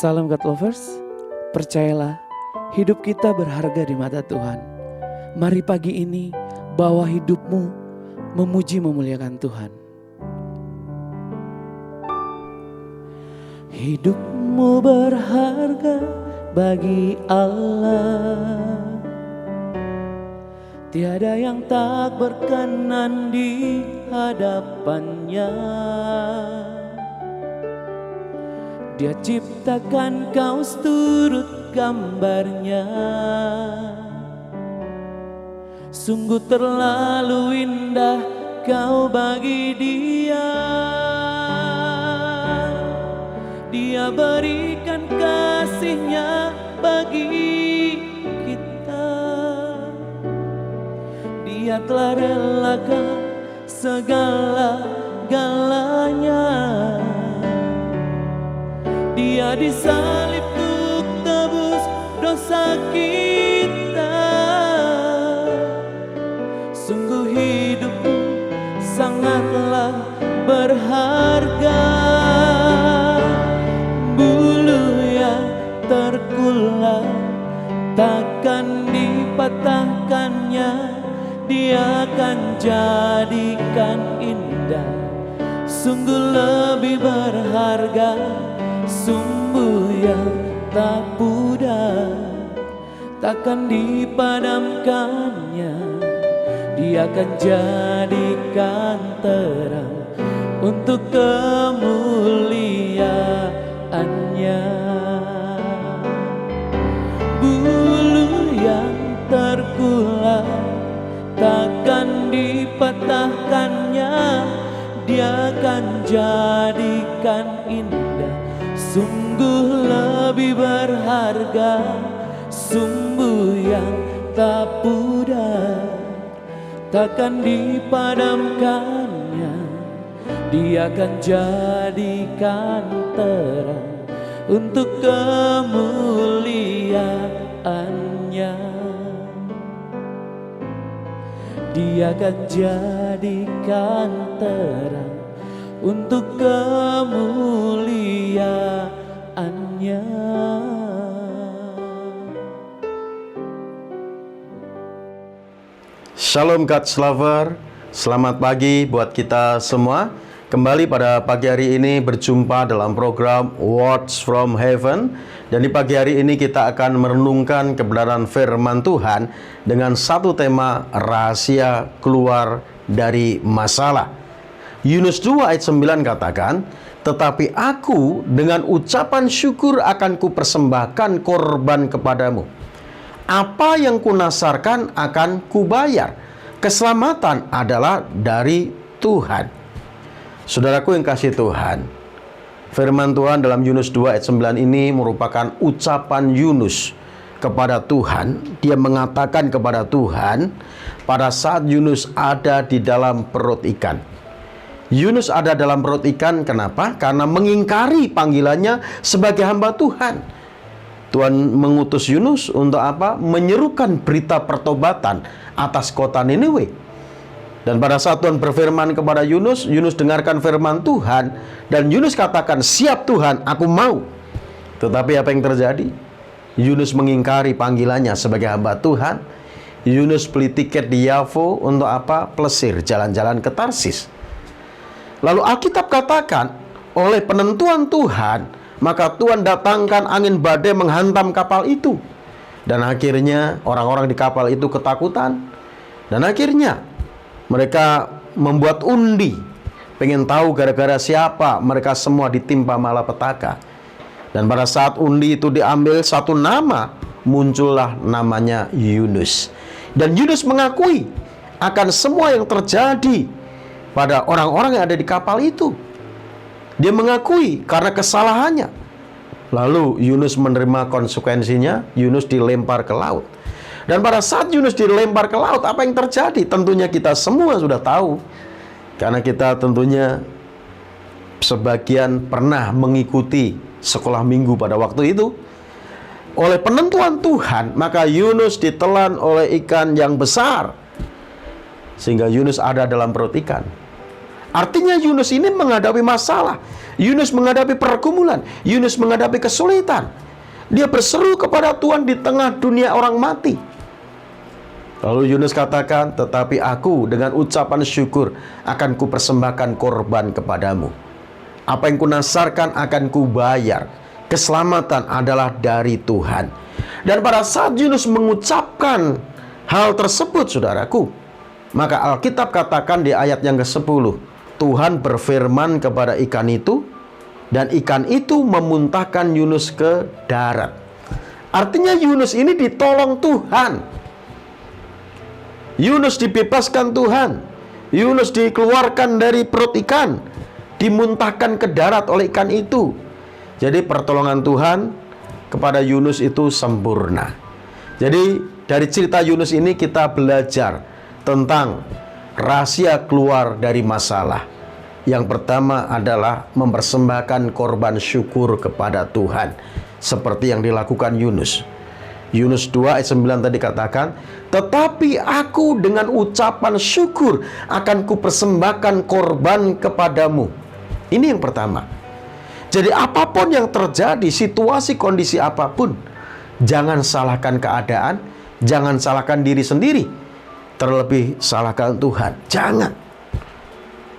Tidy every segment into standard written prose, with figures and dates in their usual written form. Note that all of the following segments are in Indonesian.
Salam God Lovers, percayalah hidup kita berharga di mata Tuhan. Mari pagi ini bawa hidupmu memuji memuliakan Tuhan. Hidupmu berharga bagi Allah. Tiada yang tak berkenan di hadapannya. Dia ciptakan kau seturut gambarnya. Sungguh terlalu indah kau bagi dia. Dia berikan kasihnya bagi kita. Dia telah relakan segala-galanya. Dia disalib untuk tebus dosa kita. Sungguh hidupmu sangatlah berharga. Bulu yang terkulai takkan dipatahkannya. Dia akan jadikan indah. Sungguh lebih berharga sumbu yang tak pudar, takkan dipadamkannya. Dia akan jadikan terang untuk kemuliaannya. Bulu yang terkulai takkan dipatahkannya. Dia akan jadikan indah. Sungguh lebih berharga sumbu yang tak pudar, takkan dipadamkannya. Dia akan jadikan terang untuk kemuliaannya. Dia akan jadikan terang untuk kemuliaannya. Shalom God's Lover, selamat pagi buat kita semua. Kembali pada pagi hari ini berjumpa dalam program Words from Heaven. Dan di pagi hari ini kita akan merenungkan kebenaran firman Tuhan dengan satu tema rahasia keluar dari masalah. Yunus 2 ayat 9 katakan, tetapi aku dengan ucapan syukur akan kupersembahkan korban kepadamu. Apa yang kunasarkan akan kubayar. Keselamatan adalah dari Tuhan. Saudaraku yang kasih Tuhan, firman Tuhan dalam Yunus 2 ayat 9 ini merupakan ucapan Yunus kepada Tuhan. Dia mengatakan kepada Tuhan pada saat Yunus ada di dalam perut ikan. Yunus ada dalam perut ikan, kenapa? Karena mengingkari panggilannya sebagai hamba Tuhan. Tuhan mengutus Yunus untuk apa? Menyerukan berita pertobatan atas kota Niniwe. Dan pada saat Tuhan berfirman kepada Yunus, Yunus dengarkan firman Tuhan, dan Yunus katakan, siap Tuhan, aku mau. Tetapi apa yang terjadi? Yunus mengingkari panggilannya sebagai hamba Tuhan. Yunus beli tiket di Yavo untuk apa? Plesir, jalan-jalan ke Tarsis. Lalu Alkitab katakan, oleh penentuan Tuhan, maka Tuhan datangkan angin badai menghantam kapal itu. Dan akhirnya orang-orang di kapal itu ketakutan. Dan akhirnya mereka membuat undi, pengen tahu gara-gara siapa mereka semua ditimpa malapetaka. Dan pada saat undi itu diambil satu nama, muncullah namanya Yunus. Dan Yunus mengakui akan semua yang terjadi pada orang-orang yang ada di kapal itu. Dia mengakui karena kesalahannya. Lalu Yunus menerima konsekuensinya. Yunus dilempar ke laut. Dan pada saat Yunus dilempar ke laut, apa yang terjadi? Tentunya kita semua sudah tahu. Karena kita tentunya sebagian pernah mengikuti sekolah minggu pada waktu itu. Oleh penentuan Tuhan, maka Yunus ditelan oleh ikan yang besar. Sehingga Yunus ada dalam perut ikan. Artinya Yunus ini menghadapi masalah, Yunus menghadapi pergumulan, Yunus menghadapi kesulitan. Dia berseru kepada Tuhan di tengah dunia orang mati. Lalu Yunus katakan, tetapi aku dengan ucapan syukur akan kupersembahkan korban kepadamu. Apa yang kunasarkan akan kubayar. Keselamatan adalah dari Tuhan. Dan pada saat Yunus mengucapkan hal tersebut, saudaraku, maka Alkitab katakan di ayat yang ke-10, Tuhan berfirman kepada ikan itu, dan ikan itu memuntahkan Yunus ke darat. Artinya Yunus ini ditolong Tuhan. Yunus dibebaskan Tuhan. Yunus dikeluarkan dari perut ikan, dimuntahkan ke darat oleh ikan itu. Jadi pertolongan Tuhan kepada Yunus itu sempurna. Jadi dari cerita Yunus ini kita belajar tentang rahasia keluar dari masalah. Yang pertama adalah mempersembahkan korban syukur kepada Tuhan, seperti yang dilakukan Yunus. Yunus 2 ayat 9 tadi katakan, tetapi aku dengan ucapan syukur akan kupersembahkan korban kepadamu. Ini yang pertama. Jadi apapun yang terjadi, situasi kondisi apapun, jangan salahkan keadaan, jangan salahkan diri sendiri, terlebih salahkan Tuhan. Jangan.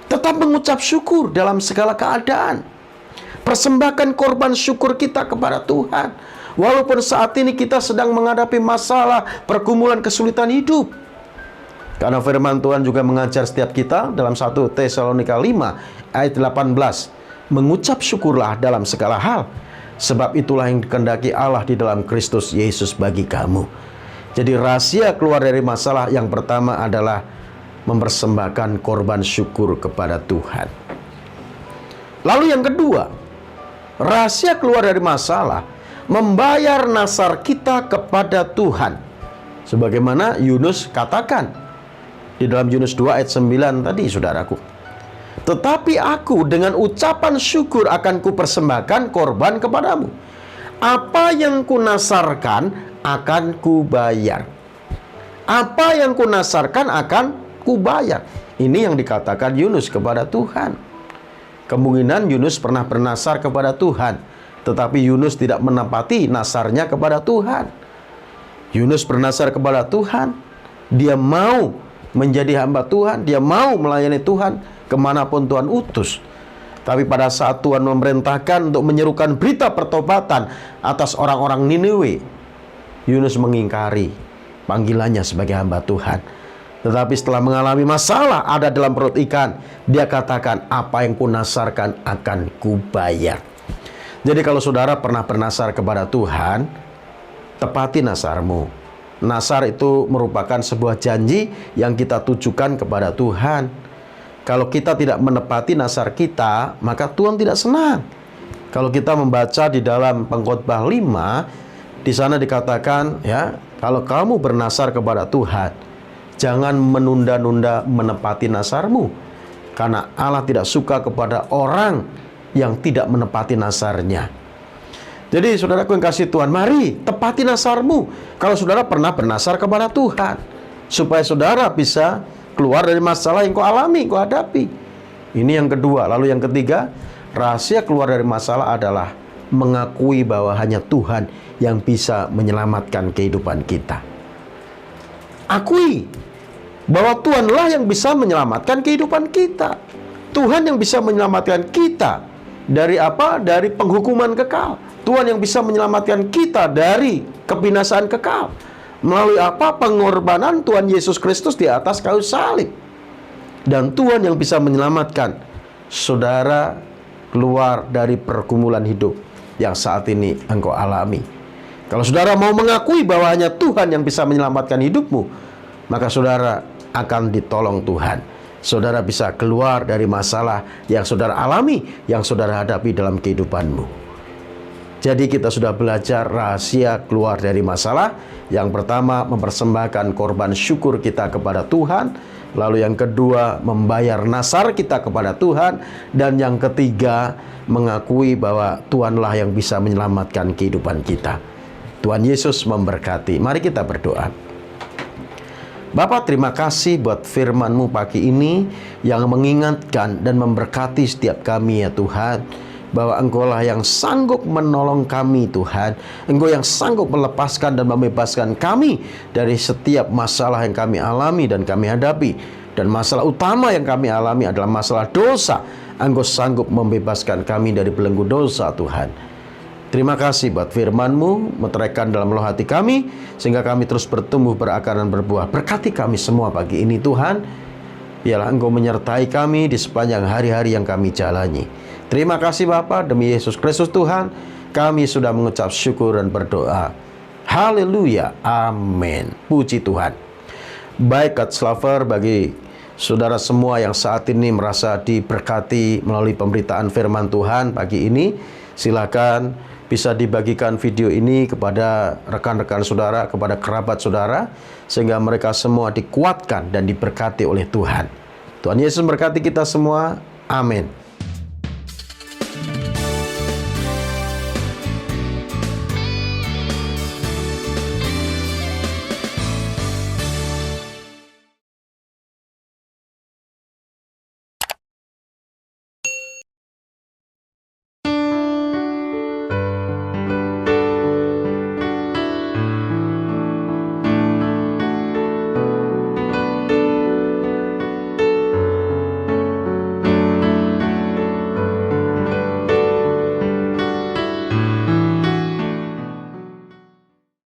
Tetap mengucap syukur dalam segala keadaan. Persembahkan korban syukur kita kepada Tuhan. Walaupun saat ini kita sedang menghadapi masalah, pergumulan, kesulitan hidup. Karena firman Tuhan juga mengajar setiap kita dalam 1 Tesalonika 5 ayat 18. Mengucap syukurlah dalam segala hal, sebab itulah yang dikehendaki Allah di dalam Kristus Yesus bagi kamu. Jadi rahasia keluar dari masalah yang pertama adalah mempersembahkan korban syukur kepada Tuhan. Lalu yang kedua, rahasia keluar dari masalah, membayar nasar kita kepada Tuhan. Sebagaimana Yunus katakan di dalam Yunus 2 ayat 9 tadi, saudaraku. Tetapi aku dengan ucapan syukur akan kupersembahkan korban kepadamu. Apa yang kunasarkan akan kubayar. Apa yang kunasarkan akan kubayar. Ini yang dikatakan Yunus kepada Tuhan. Kemungkinan Yunus pernah bernasar kepada Tuhan, tetapi Yunus tidak menepati nasarnya kepada Tuhan. Yunus bernasar kepada Tuhan. Dia mau menjadi hamba Tuhan. Dia mau melayani Tuhan kemanapun Tuhan utus. Tapi pada saat Tuhan memerintahkan untuk menyerukan berita pertobatan atas orang-orang Niniwe, Yunus mengingkari panggilannya sebagai hamba Tuhan. Tetapi setelah mengalami masalah ada dalam perut ikan, dia katakan, apa yang kunasarkan akan kubayar. Jadi kalau saudara pernah bernasar kepada Tuhan, tepati nasarmu. Nasar itu merupakan sebuah janji yang kita tujukan kepada Tuhan. Kalau kita tidak menepati nasar kita, maka Tuhan tidak senang. Kalau kita membaca di dalam Pengkhotbah 5, di sana dikatakan, ya, kalau kamu bernasar kepada Tuhan, jangan menunda-nunda menepati nasarmu, karena Allah tidak suka kepada orang yang tidak menepati nasarnya. Jadi saudaraku yang kasih Tuhan, mari tepati nasarmu. Kalau saudara pernah bernasar kepada Tuhan, supaya saudara bisa keluar dari masalah yang kau alami, kau hadapi. Ini yang kedua. Lalu yang ketiga, rahasia keluar dari masalah adalah mengakui bahwa hanya Tuhan yang bisa menyelamatkan kehidupan kita. Akui bahwa Tuhanlah yang bisa menyelamatkan kehidupan kita. Tuhan yang bisa menyelamatkan kita dari apa? Dari penghukuman kekal. Tuhan yang bisa menyelamatkan kita dari kebinasaan kekal. Melalui apa? Pengorbanan Tuhan Yesus Kristus di atas kayu salib. Dan Tuhan yang bisa menyelamatkan saudara keluar dari pergumulan hidup yang saat ini engkau alami. Kalau saudara mau mengakui bahwa hanya Tuhan yang bisa menyelamatkan hidupmu, maka saudara akan ditolong Tuhan. Saudara bisa keluar dari masalah yang saudara alami, yang saudara hadapi dalam kehidupanmu. Jadi kita sudah belajar rahasia keluar dari masalah. Yang pertama, mempersembahkan korban syukur kita kepada Tuhan. Lalu yang kedua, membayar nasar kita kepada Tuhan. Dan yang ketiga, mengakui bahwa Tuhanlah yang bisa menyelamatkan kehidupan kita. Tuhan Yesus memberkati. Mari kita berdoa. Bapak, terima kasih buat firman-Mu pagi ini yang mengingatkan dan memberkati setiap kami ya Tuhan, bahwa Engkau-lah yang sanggup menolong kami Tuhan. Engkau yang sanggup melepaskan dan membebaskan kami dari setiap masalah yang kami alami dan kami hadapi. Dan masalah utama yang kami alami adalah masalah dosa. Engkau sanggup membebaskan kami dari belenggu dosa Tuhan. Terima kasih buat firman-Mu, meteraikan dalam loh hati kami, sehingga kami terus bertumbuh, berakar, dan berbuah. Berkati kami semua pagi ini Tuhan. Biarlah Engkau menyertai kami di sepanjang hari-hari yang kami jalani. Terima kasih Bapa, demi Yesus Kristus Tuhan, kami sudah mengucap syukur dan berdoa. Haleluya, amin. Puji Tuhan. Baik, God's lover, bagi saudara semua yang saat ini merasa diberkati melalui pemberitaan firman Tuhan pagi ini, silakan bisa dibagikan video ini kepada rekan-rekan saudara, kepada kerabat saudara, sehingga mereka semua dikuatkan dan diberkati oleh Tuhan. Tuhan Yesus memberkati kita semua. Amin.